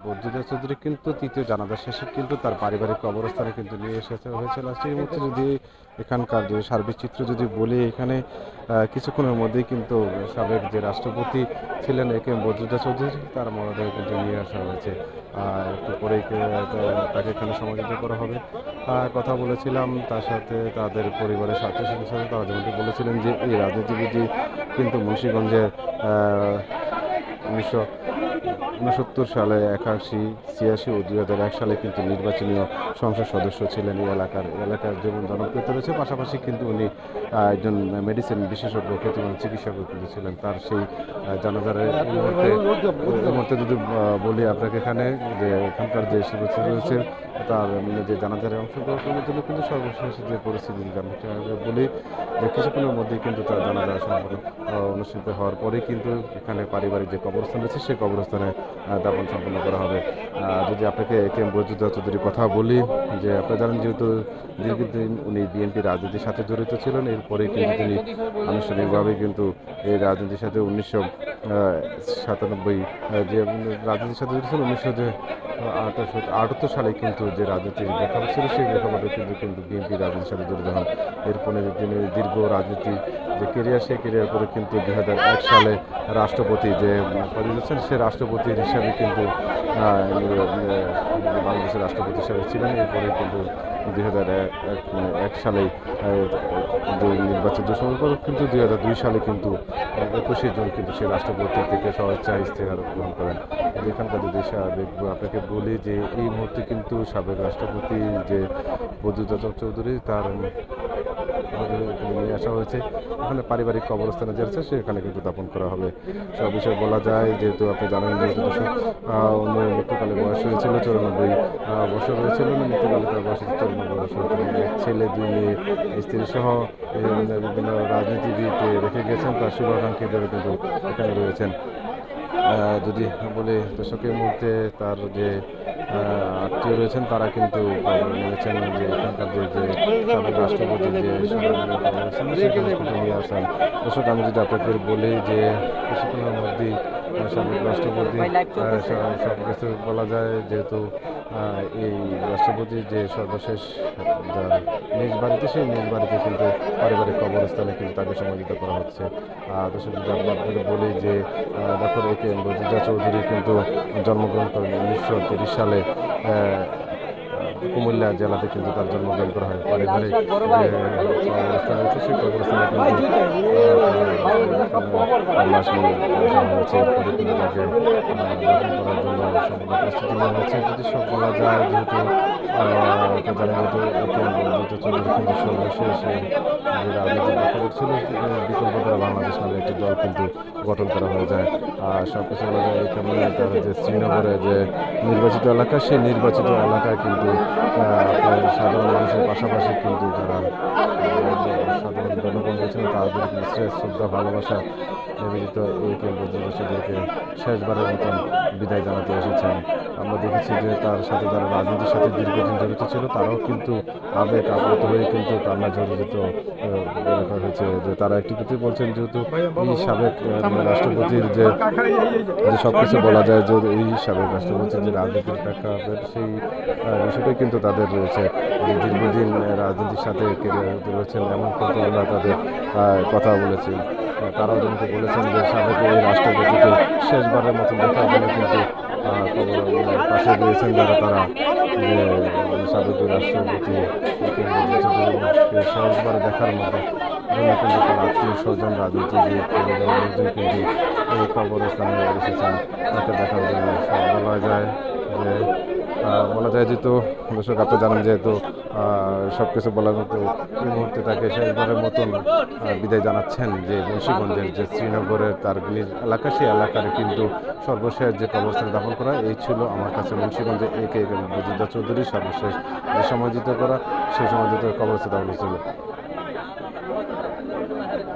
বদ্রুদ্দোজা চৌধুরী কিন্তু তৃতীয় জানাজা শেষে কিন্তু তার পারিবারিক কবরস্থানে কিন্তু নিয়ে হয়েছিল। সেই মুহূর্তে যদি এখানকার যে সার্বিক চিত্র যদি বলি, এখানে কিছুক্ষণের মধ্যেই কিন্তু সাবেক যে রাষ্ট্রপতি ছিলেন এ কে এম বদ্রুদ্দোজা চৌধুরী, তার মরদেহ কিন্তু নিয়ে আসা হয়েছে। একটু পরেই তাকে এখানে সমাহিত করা হবে। কথা বলেছিলাম তার সাথে, তাদের পরিবারের আত্মীয়স্বজনের সাথে, তারা যেমনটি বলেছিলেন যে এই রাজনীতিবিদ কিন্তু মুন্সিগঞ্জের 1969 সালে, 81, 86 ও 2001 সালে কিন্তু নির্বাচনীয় সংসদ সদস্য ছিলেন। এই এলাকার যেমন জনপ্রিয়তা রয়েছে, পাশাপাশি কিন্তু উনি একজন মেডিসিন বিশেষজ্ঞ, খ্যাতিমান চিকিৎসক কিন্তু ছিলেন। তার সেই জানাজার এই মুহূর্তে যদি বলি আপনাকে এখানে যে এখানকার যে শিবির রয়েছে, তার যে জানাজারে অংশগ্রহণের জন্য কিন্তু সর্বশেষ যে পরিস্থিতি বলি যে কিছুক্ষণের মধ্যেই কিন্তু তার জানাজা সম্পন্ন অনুষ্ঠিত হওয়ার পরেই কিন্তু এখানে পারিবারিক যে কবরস্থান রয়েছে সেই কবরস্থানে দাফন সম্পন্ন করা হবে। যদি আপনাকে এ কে এম বদ্রুদ্দোজা চৌধুরীর কথা বলি, যে আপনারা জানেন যেহেতু দীর্ঘদিন উনি বিএনপি রাজনীতির সাথে জড়িত ছিলেন, এরপরে কিন্তু তিনি আনুষ্ঠানিকভাবে কিন্তু এই রাজনীতির সাথে 1997 যে রাজনীতির সাথে জড়িত ছিলেন, 1978 সালে কিন্তু যে রাজনীতির প্রেক্ষাপট ছিল সেই প্রেক্ষাপটে কিন্তু বিএনপি রাজনীতির সাথে জড়িত হন। এরপরে তিনি দীর্ঘ রাজনীতি যে কেরিয়ার, সেই কেরিয়ার করে কিন্তু 2001 সালে রাষ্ট্রপতি যে পদে দিচ্ছেন, সে রাষ্ট্রপতির হিসাবে কিন্তু বাংলাদেশের রাষ্ট্রপতি হিসাবে ছিলেন। এরপরে কিন্তু 2001 সালে নির্বাচিত সময় পর কিন্তু 2002 সালে কিন্তু 21শে জুন কিন্তু সে রাষ্ট্রপতি থেকে স্বেচ্ছায় ইস্তেফা গ্রহণ করেন। এখানকার যদি আপনাকে বলি যে এই মুহূর্তে কিন্তু সাবেক রাষ্ট্রপতি যে বদ্রুদ্দোজা চৌধুরী, তার নিয়ে আসা হয়েছে এখানে পারিবারিক কবরস্থানে যাচ্ছে, সেখানে কিন্তু দাপন করা হবে। সব বিষয়ে বলা যায়, যেহেতু আপনি জানেন যে মৃত্যুকালে বয়স হয়েছিল 94 বছর হয়েছিল, মৃত্যুকালে তার বয়স 94 বছর। এক ছেলে, 2 মেয়ে, স্ত্রী সহ বিভিন্ন রাজনীতিবিদ রেখে গেছেন, তার শুভাকাঙ্ক্ষীদের কিন্তু এখানে রয়েছেন। যদি বলি দর্শকের মধ্যে তার যে আত্মীয় রয়েছেন, তারা কিন্তু বলেছেন যে এখানকার যে সাবেক রাষ্ট্রপতি যে সেখানে কিন্তু নিয়ে আসেন। দর্শক, আমি যদি আপনাকে বলি যে কিছুক্ষণের মধ্যেই সাবেক রাষ্ট্রপতি সব কিছু বলা যায়, যেহেতু এই রাষ্ট্রপতির যে সর্বশেষ যার নিজ বাড়িতে, সেই নিজ বাড়িতে কিন্তু পারিবারিক কবরস্থানে কিন্তু তাকে সমাহিত করা হচ্ছে। দর্শক, যদি আপনাকে বলি যে doctor A K M Badruddoza Chowdhury কিন্তু জন্মগ্রহণ করেন 1930 সালে কুমিল্লা জেলাতে কিন্তু তার জন্মগ্রহণ করা হয়। পারিবারিক কবরস্থান রয়েছে, সেই কবরস্থানে কিন্তু লাশ নিয়ে আসা হয়েছে। এরপরে কিন্তু তাকে দাফন করার জন্য সম্পূর্ণ প্রস্তুতি নেওয়া হয়েছে। যদি সব বলা যায়, যেহেতু জানেন যেহেতু এ কে এম বদ্রুদ্দোজা চৌধুরী কিন্তু সর্বশেষ যে রাজনৈতিক প্রেক্ষাপট ছিল, বিকল্প দ্বারা বাংলাদেশ নামে একটি দল কিন্তু গঠন করা হয়ে যায়। আর সব কিছু বলা যায় এখানে তার যে শ্রীনগরে যে নির্বাচিত এলাকা, সেই নির্বাচিত এলাকায় কিন্তু আপনার সাধারণ মানুষের পাশাপাশি কিন্তু যারা সাধারণ জনগণ রয়েছেন, তাদের কিন্তু শ্রদ্ধা ভালোবাসা নিবেদিত এ কে এম বদ্রুদ্দোজা চৌধুরীকে শেষবারের মতন বিদায় জানাতে এসেছেন। আমরা দেখেছি যে তার সাথে যারা রাজনীতির সাথে দীর্ঘদিন জড়িত ছিল, তারাও কিন্তু আবেগ আপ্লুত হয়ে কিন্তু কান্না জড়িত হয়েছে। যে তারা একটি কিছু বলছেন, যেহেতু এই সাবেক রাষ্ট্রপতির যে সব কিছু বলা যায়, যে এই সাবেক রাষ্ট্রপতির যে রাজনীতির প্রেক্ষাপট, সেই বিষয়টাই কিন্তু তাদের রয়েছে, যে দীর্ঘদিন রাজনীতির সাথে কেরিয়ার রয়েছেন, এমন কিন্তু আমরা তাদের কথা বলেছি। তারাও যেমনটি বলেছেন যে সাবেক এই রাষ্ট্রপতিকে শেষবারের মতো দেখার জন্য কিন্তু পাশে রয়েছেন যারা, তারা যে সাবেক রাষ্ট্রপতি শেষবার দেখার মতো জন্য কিন্তু তার আত্মীয় স্বজন, রাজনীতিবিদ লোকজন কিন্তু এই কবরস্থানে এসেছেন তাকে দেখার জন্য। বলা যায় যেহেতু দর্শক, আপনি জানেন যেহেতু সব কিছু বলার মতো এই মুহূর্তে তাকে শেষবারের মতন বিদায় জানাচ্ছেন যে মুন্সিগঞ্জের যে শ্রীনগরের তার নিজ এলাকা, সেই এলাকার কিন্তু সর্বশেষ যে কবরস্থানে দাফন করা। এই ছিল আমার কাছে মুন্সিগঞ্জে এ কে এম বদ্রুদ্দোজা চৌধুরী সর্বশেষ যে সমাধিত করা, সেই সমাধিত কবরস্থানে দাফন ছিল।